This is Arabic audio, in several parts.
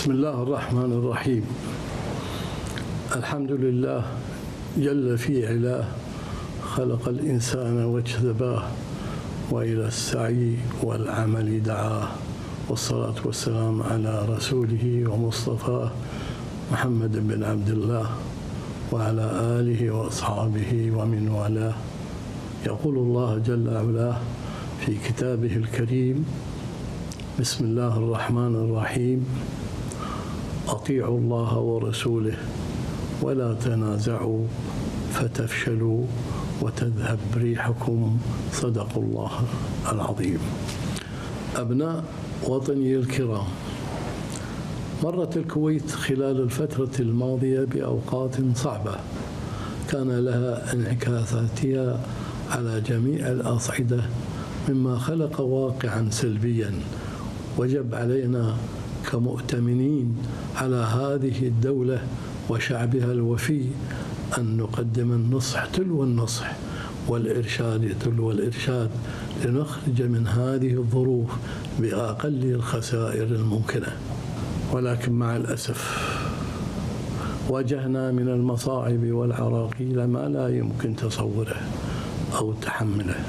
بسم الله الرحمن الرحيم. الحمد لله جل في علاه، خلق الإنسان واجتباه، وإلى السعي والعمل دعاه، والصلاة والسلام على رسوله ومصطفاه محمد بن عبد الله وعلى آله وأصحابه ومن والاه. يقول الله جل علاه في كتابه الكريم: بسم الله الرحمن الرحيم، أطيعوا الله ورسوله ولا تنازعوا فتفشلوا وتذهب ريحكم، صدق الله العظيم. أبناء وطني الكرام، مرت الكويت خلال الفترة الماضية بأوقات صعبة كان لها انعكاساتها على جميع الأصعدة، مما خلق واقعا سلبيا وجب علينا كمؤتمنين على هذه الدولة وشعبها الوفي أن نقدم النصح تلو النصح والإرشاد تلو الإرشاد لنخرج من هذه الظروف بأقل الخسائر الممكنة. ولكن مع الأسف واجهنا من المصاعب والعراقيل ما لا يمكن تصوره أو تحمله،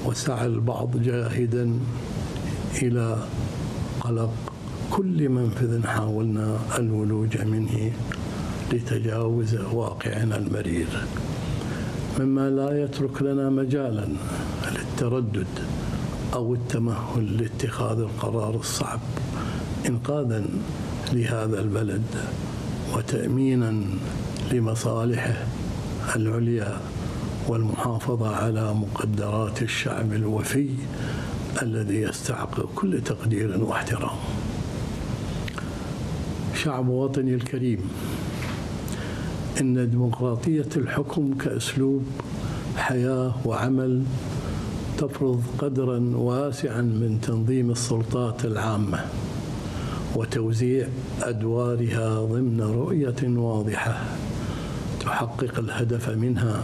وسعى البعض جاهدا إلى قلق كل منفذ حاولنا الولوج منه لتجاوز واقعنا المرير، مما لا يترك لنا مجالا للتردد أو التمهل لاتخاذ القرار الصعب إنقاذا لهذا البلد وتأمينا لمصالحه العليا والمحافظة على مقدرات الشعب الوفي الذي يستحق كل تقدير واحترام. شعب وطني الكريم، إن ديمقراطية الحكم كأسلوب حياة وعمل تفرض قدرا واسعا من تنظيم السلطات العامة وتوزيع أدوارها ضمن رؤية واضحة تحقق الهدف منها،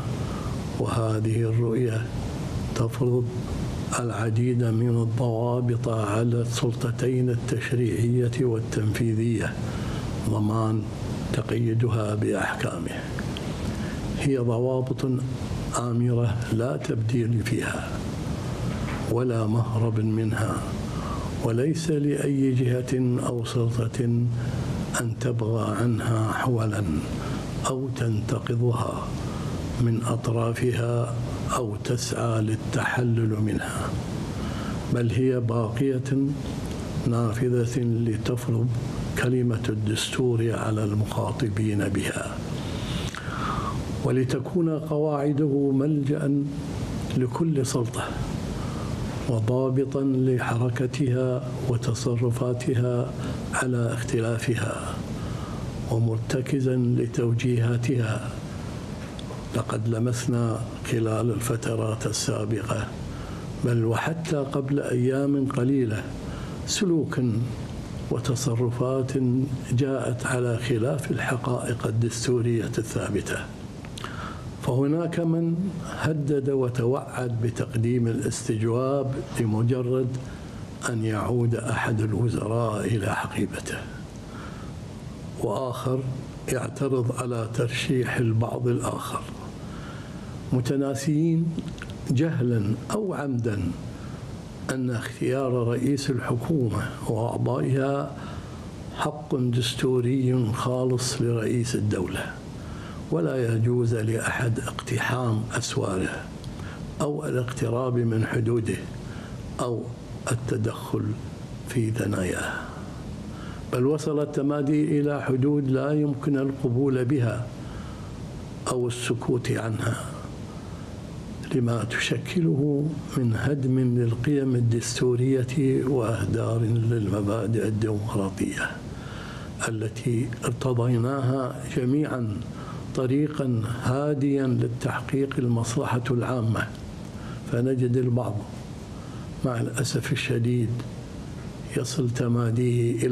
وهذه الرؤية تفرض العديد من الضوابط على السلطتين التشريعية والتنفيذية ضمان تقييدها بأحكامه. هي ضوابط آمرة لا تبديل فيها ولا مهرب منها، وليس لأي جهة أو سلطة أن تبغى عنها حولا أو تنتقضها من أطرافها أو تسعى للتحلل منها، بل هي باقية نافذة لتفرض كلمة الدستور على المخاطبين بها، ولتكون قواعده ملجأ لكل سلطة وضابطا لحركتها وتصرفاتها على اختلافها ومرتكزا لتوجيهاتها. لقد لمسنا خلال الفترات السابقة بل وحتى قبل أيام قليلة سلوكا وتصرفات جاءت على خلاف الحقائق الدستورية الثابتة، فهناك من هدد وتوعد بتقديم الاستجواب لمجرد أن يعود أحد الوزراء إلى حقيبته، وآخر يعترض على ترشيح البعض الآخر، متناسيين جهلا أو عمدا أن اختيار رئيس الحكومة وأعضائها حق دستوري خالص لرئيس الدولة، ولا يجوز لأحد اقتحام أسواره أو الاقتراب من حدوده أو التدخل في ثناياه، بل وصل التمادي إلى حدود لا يمكن القبول بها أو السكوت عنها، لما تشكله من هدم للقيم الدستورية وأهدار للمبادئ الديمقراطية التي ارتضيناها جميعا طريقا هاديا للتحقيق المصلحة العامة. فنجد البعض مع الأسف الشديد يصل تماديه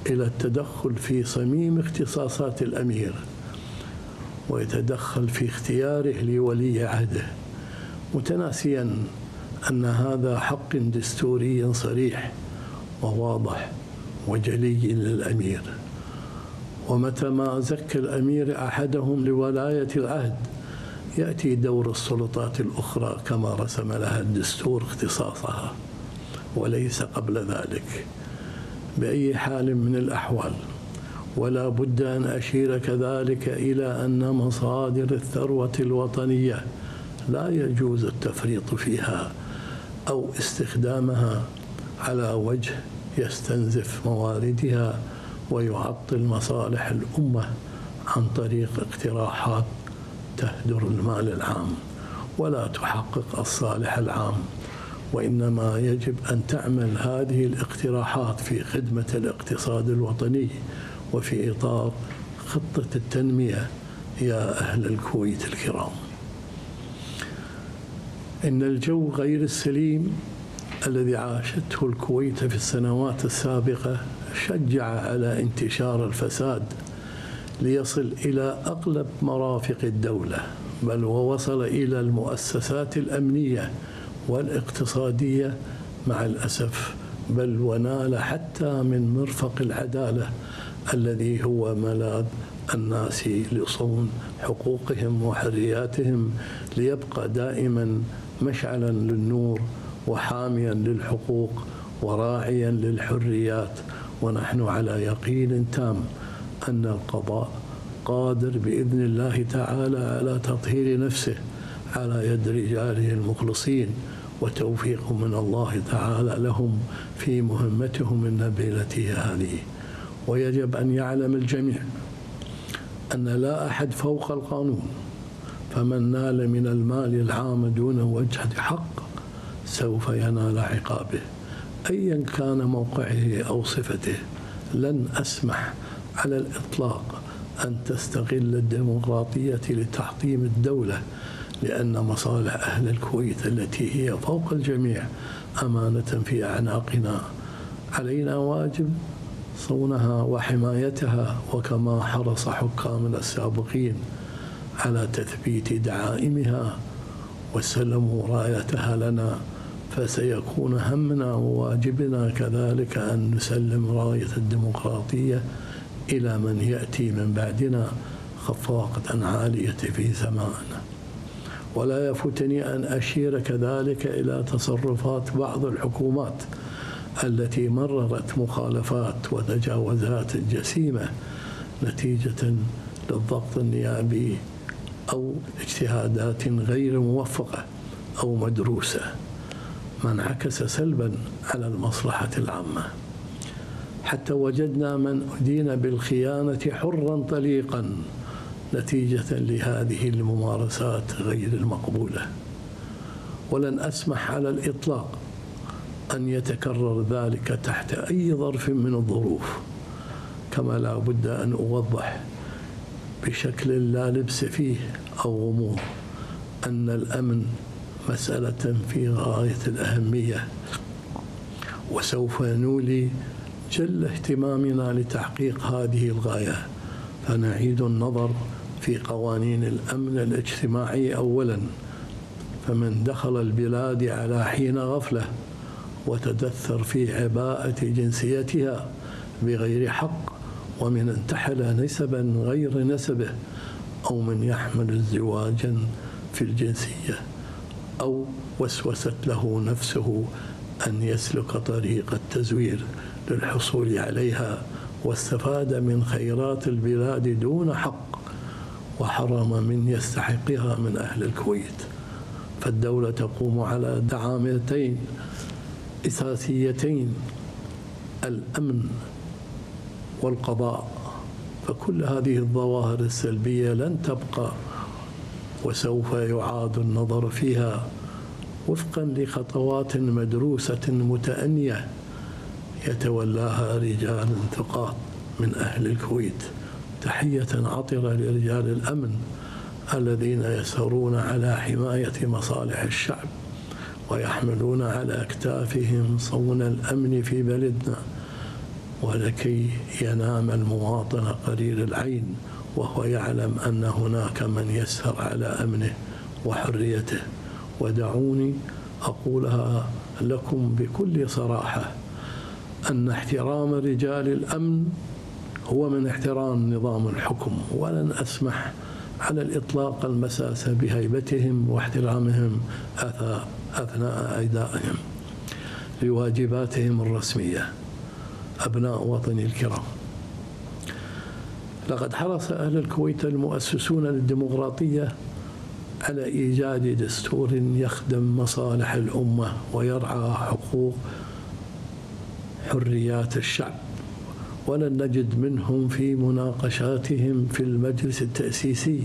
إلى التدخل في صميم اختصاصات الأمير ويتدخل في اختياره لولي عهده، متناسيا أن هذا حق دستوري صريح وواضح وجلي للأمير. ومتى ما زكى الأمير أحدهم لولاية العهد يأتي دور السلطات الأخرى كما رسم لها الدستور اختصاصها، وليس قبل ذلك بأي حال من الأحوال. ولا بد أن أشير كذلك إلى أن مصادر الثروة الوطنية لا يجوز التفريط فيها أو استخدامها على وجه يستنزف مواردها ويعطل مصالح الأمة عن طريق اقتراحات تهدر المال العام ولا تحقق الصالح العام. وإنما يجب أن تعمل هذه الاقتراحات في خدمة الاقتصاد الوطني وفي إطار خطة التنمية. يا أهل الكويت الكرام، إن الجو غير السليم الذي عاشته الكويت في السنوات السابقة شجع على انتشار الفساد ليصل إلى أقلب مرافق الدولة، بل ووصل إلى المؤسسات الأمنية والاقتصادية مع الأسف، بل ونال حتى من مرفق العدالة الذي هو ملاذ الناس لصون حقوقهم وحرياتهم، ليبقى دائما مشعلا للنور وحاميا للحقوق وراعيا للحريات. ونحن على يقين تام أن القضاء قادر بإذن الله تعالى على تطهير نفسه على يد رجاله المخلصين، وتوفيق من الله تعالى لهم في مهمتهم النبيلة هذه. ويجب أن يعلم الجميع أن لا أحد فوق القانون، فمن نال من المال العام دون وجه حق سوف ينال عقابه أيا كان موقعه أو صفته. لن أسمح على الإطلاق أن تستغل الديمقراطية لتحطيم الدولة، لأن مصالح أهل الكويت التي هي فوق الجميع أمانة في أعناقنا، علينا واجب صونها وحمايتها، وكما حرص حكامنا السابقين على تثبيت دعائمها وسلموا رايتها لنا، فسيكون همنا وواجبنا كذلك أن نسلم راية الديمقراطية إلى من يأتي من بعدنا خفاقة عالية في زماننا. ولا يفوتني أن أشير كذلك إلى تصرفات بعض الحكومات التي مررت مخالفات وتجاوزات جسيمة نتيجة للضغط النيابي أو اجتهادات غير موفقة أو مدروسة، ما انعكس سلبا على المصلحة العامة. حتى وجدنا من أدين بالخيانة حرا طليقا نتيجة لهذه الممارسات غير المقبولة. ولن أسمح على الإطلاق أن يتكرر ذلك تحت أي ظرف من الظروف. كما لا بد أن أوضح بشكل لا لبس فيه أو غموض أن الأمن مسألة في غاية الأهمية، وسوف نولي جل اهتمامنا لتحقيق هذه الغاية. فنعيد النظر في قوانين الأمن الاجتماعي أولا، فمن دخل البلاد على حين غفلة وتدثر في عباءة جنسيتها بغير حق، ومن انتحل نسبا غير نسبه، أو من يحمل ازدواجا في الجنسية، أو وسوست له نفسه أن يسلك طريق التزوير للحصول عليها، واستفاد من خيرات البلاد دون حق، وحرم من يستحقها من أهل الكويت. فالدولة تقوم على دعامتين أساسيتين: الأمن والقضاء. فكل هذه الظواهر السلبية لن تبقى، وسوف يعاد النظر فيها وفقا لخطوات مدروسة متأنية يتولاها رجال ثقات من أهل الكويت. تحية عطرة لرجال الأمن الذين يسهرون على حماية مصالح الشعب ويحملون على أكتافهم صون الأمن في بلدنا، ولكي ينام المواطن قرير العين وهو يعلم أن هناك من يسهر على أمنه وحريته. ودعوني أقولها لكم بكل صراحة: أن احترام رجال الأمن هو من احترام نظام الحكم، ولن أسمح على الإطلاق المساس بهيبتهم واحترامهم أثناء أدائهم لواجباتهم الرسمية. أبناء وطني الكرام، لقد حرص أهل الكويت المؤسسون للديمقراطية على إيجاد دستور يخدم مصالح الأمة ويرعى حقوق حريات الشعب، ولن نجد منهم في مناقشاتهم في المجلس التأسيسي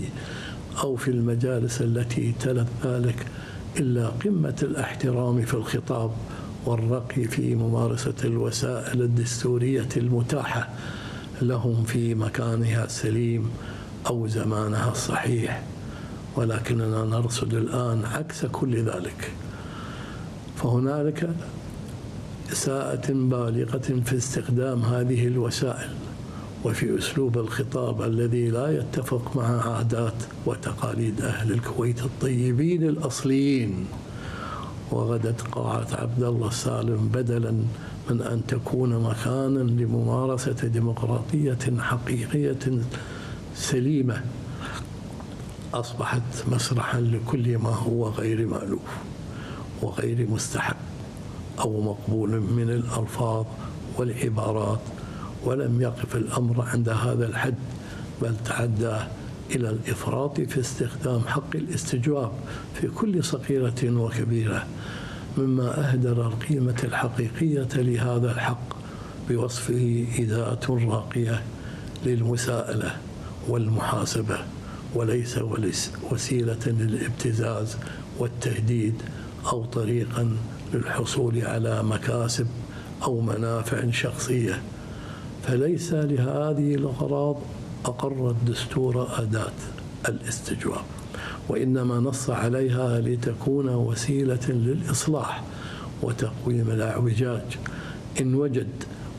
أو في المجالس التي تلت ذلك إلا قمة الاحترام في الخطاب والرقي في ممارسة الوسائل الدستورية المتاحة لهم في مكانها السليم أو زمانها الصحيح. ولكننا نرصد الآن عكس كل ذلك، فهنالك إساءة بالغة في استخدام هذه الوسائل وفي أسلوب الخطاب الذي لا يتفق مع عادات وتقاليد أهل الكويت الطيبين الأصليين. وغدت قاعة عبد الله السالم بدلاً من أن تكون مكاناً لممارسة ديمقراطية حقيقية سليمة، أصبحت مسرحاً لكل ما هو غير مألوف وغير مستحب أو مقبول من الألفاظ والعبارات. ولم يقف الأمر عند هذا الحد، بل تعدى إلى الإفراط في استخدام حق الاستجواب في كل صغيرة وكبيرة، مما أهدر القيمة الحقيقية لهذا الحق بوصفه إداة راقية للمساءلة والمحاسبة، وليس وسيلة للابتزاز والتهديد أو طريقا للحصول على مكاسب أو منافع شخصية. فليس لهذه الأغراض أقر الدستور أداة الاستجواب، وإنما نص عليها لتكون وسيلة للإصلاح وتقويم الأعوجاج إن وجد،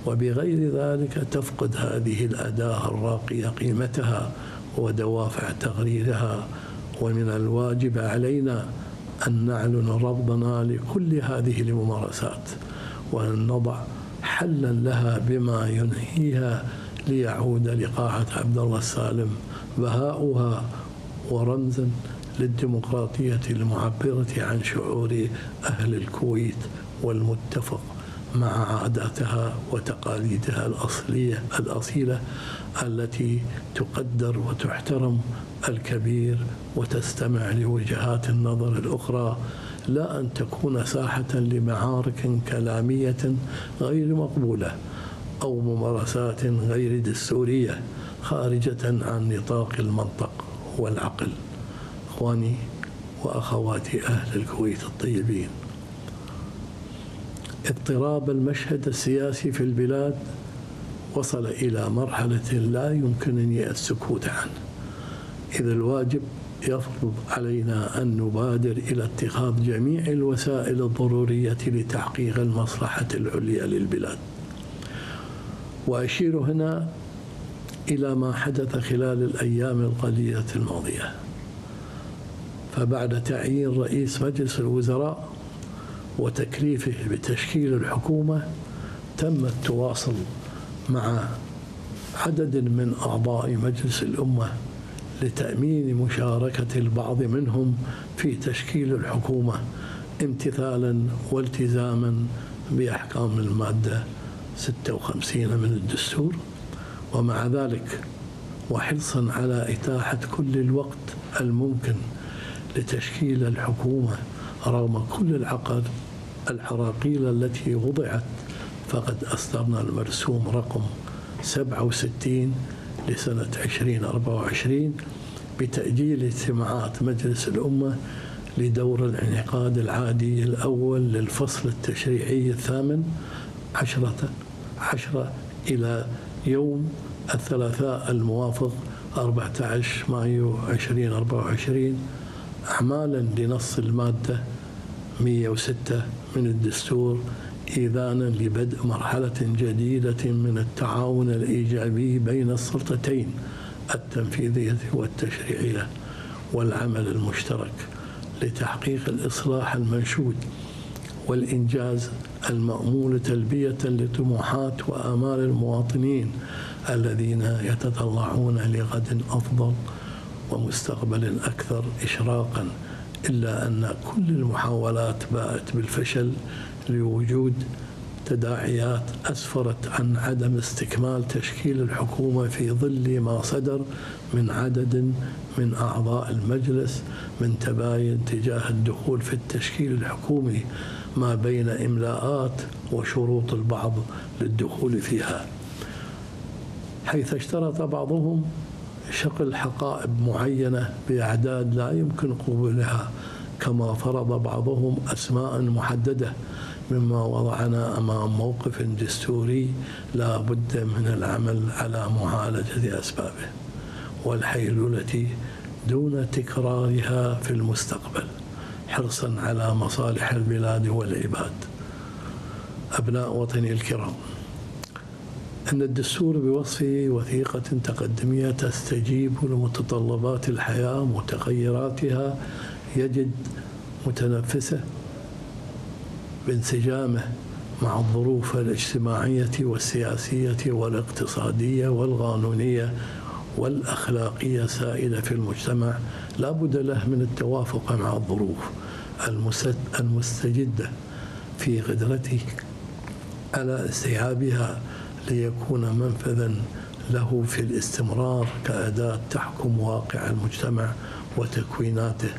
وبغير ذلك تفقد هذه الأداة الراقية قيمتها ودوافع تغييرها. ومن الواجب علينا أن نعلن رفضنا لكل هذه الممارسات، وأن نضع حلا لها بما ينهيها ليعود لقاعة عبد الله السالم بهاؤها ورمزا للديمقراطية المعبرة عن شعور أهل الكويت والمتفق مع عاداتها وتقاليدها الأصيلة التي تقدر وتحترم الكبير وتستمع لوجهات النظر الأخرى، لا أن تكون ساحة لمعارك كلامية غير مقبولة أو ممارسات غير دستورية خارجة عن نطاق المنطق والعقل. إخواني وأخواتي أهل الكويت الطيبين، اضطراب المشهد السياسي في البلاد وصل إلى مرحلة لا يمكنني السكوت عنه، إذ الواجب يفرض علينا أن نبادر إلى اتخاذ جميع الوسائل الضرورية لتحقيق المصلحة العليا للبلاد. وأشير هنا إلى ما حدث خلال الأيام القليلة الماضية، فبعد تعيين رئيس مجلس الوزراء وتكليفه بتشكيل الحكومة، تم التواصل مع عدد من أعضاء مجلس الأمة لتأمين مشاركة البعض منهم في تشكيل الحكومة امتثالا والتزاما بأحكام المادة 56 من الدستور. ومع ذلك وحرصا على إتاحة كل الوقت الممكن لتشكيل الحكومة رغم كل العراقيل التي وضعت، فقد أصدرنا المرسوم رقم 67 لسنة 2024 بتأجيل اجتماعات مجلس الأمة لدور الانعقاد العادي الأول للفصل التشريعي 18 إلى يوم الثلاثاء الموافق 14 مايو 2024، أعمالا لنص المادة 106 من الدستور، إذانا لبدء مرحلة جديدة من التعاون الإيجابي بين السلطتين التنفيذية والتشريعية والعمل المشترك لتحقيق الإصلاح المنشود والإنجاز المأمول تلبية لطموحات وآمال المواطنين الذين يتطلعون لغد أفضل ومستقبل أكثر إشراقاً، إلا أن كل المحاولات باءت بالفشل لوجود تداعيات أسفرت عن عدم استكمال تشكيل الحكومة في ظل ما صدر من عدد من أعضاء المجلس من تباين تجاه الدخول في التشكيل الحكومي، ما بين إملاءات وشروط البعض للدخول فيها، حيث اشترط بعضهم شغل حقائب معينة بأعداد لا يمكن قبولها، كما فرض بعضهم أسماء محددة، مما وضعنا أمام موقف دستوري لا بد من العمل على معالجة أسبابه والحيلولة دون تكرارها في المستقبل، حرصا على مصالح البلاد والعباد. أبناء وطني الكرام، أن الدستور بوصفه وثيقة تقدمية تستجيب لمتطلبات الحياة ومتغيراتها يجد متنفسة بانسجامه مع الظروف الاجتماعية والسياسية والاقتصادية والقانونية والأخلاقية السائدة في المجتمع، لا بد له من التوافق مع الظروف المستجدة في قدرته على استيعابها ليكون منفذا له في الاستمرار كأداة تحكم واقع المجتمع وتكويناته،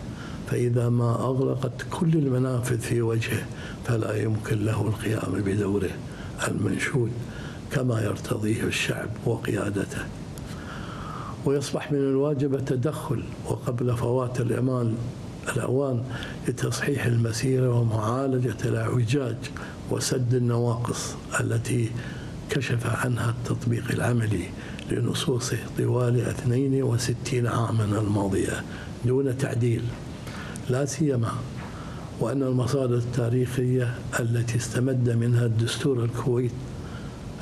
فإذا ما أغلقت كل المنافذ في وجهه فلا يمكن له القيام بدوره المنشود كما يرتضيه الشعب وقيادته، ويصبح من الواجب التدخل وقبل فوات الأوان لتصحيح المسيرة ومعالجة الاعوجاج وسد النواقص التي كشف عنها التطبيق العملي لنصوصه طوال 62 عاما الماضية دون تعديل، لا سيما وأن المصادر التاريخية التي استمد منها الدستور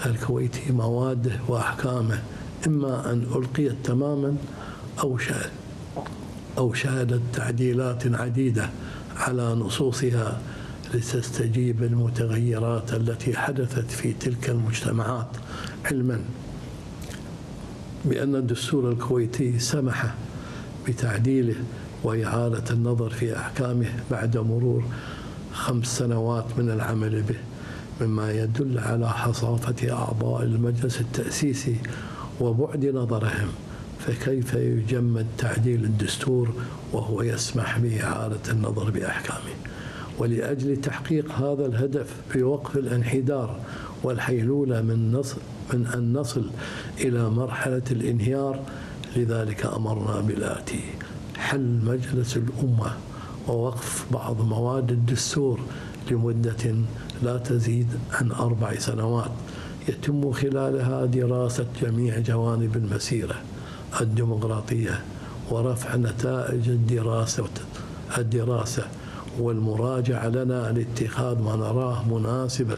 الكويتي مواده وأحكامه إما أن ألقيت تماما أو شهدت تعديلات عديدة على نصوصها لتستجيب المتغيرات التي حدثت في تلك المجتمعات، علما بأن الدستور الكويتي سمح بتعديله وإعادة النظر في أحكامه بعد مرور 5 سنوات من العمل به، مما يدل على حصافة أعضاء المجلس التأسيسي وبعد نظرهم، فكيف يجمد تعديل الدستور وهو يسمح بإعادة النظر بأحكامه؟ ولأجل تحقيق هذا الهدف بوقف الانحدار والحيلولة من أن نصل إلى مرحلة الانهيار، لذلك أمرنا بالآتي: حل مجلس الأمة ووقف بعض مواد الدستور لمدة لا تزيد عن 4 سنوات، يتم خلالها دراسة جميع جوانب المسيرة الديمقراطية ورفع نتائج الدراسة والمراجعة لنا لاتخاذ ما نراه مناسبة.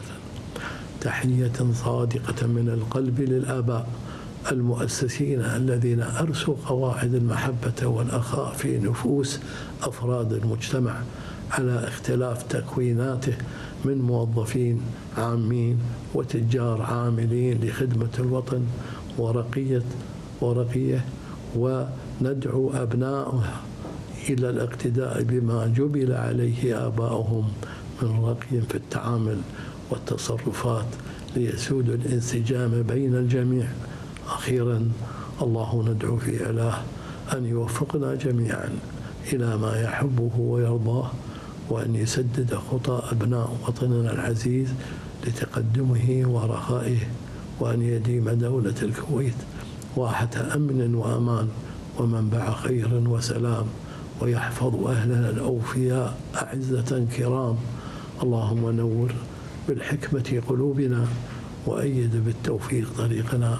تحية صادقة من القلب للآباء المؤسسين الذين أرسوا قواعد المحبة والأخاء في نفوس أفراد المجتمع على اختلاف تكويناته من موظفين عامين وتجار عاملين لخدمة الوطن ورقية، وندعو أبنائها إلى الاقتداء بما جبل عليه آباؤهم من رقي في التعامل والتصرفات ليسود الانسجام بين الجميع. أخيرا، الله ندعو في علاه أن يوفقنا جميعا إلى ما يحبه ويرضاه، وأن يسدد خطى أبناء وطننا العزيز لتقدمه ورخائه، وأن يديم دولة الكويت واحة أمن وأمان ومنبع خير وسلام، ويحفظ أهلنا الأوفياء أعزة كرام. اللهم نور بالحكمة قلوبنا وأيد بالتوفيق طريقنا،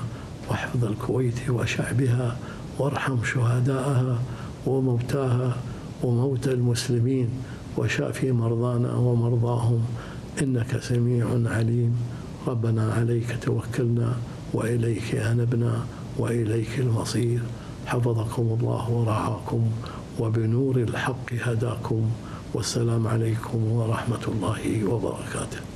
واحفظ الكويت وشعبها، وارحم شهداءها وموتاها وموتى المسلمين، وشافي مرضانا ومرضاهم، إنك سميع عليم. ربنا عليك توكلنا وإليك أنبنا وإليك المصير. حفظكم الله ورعاكم، وبنور الحق هداكم، والسلام عليكم ورحمة الله وبركاته.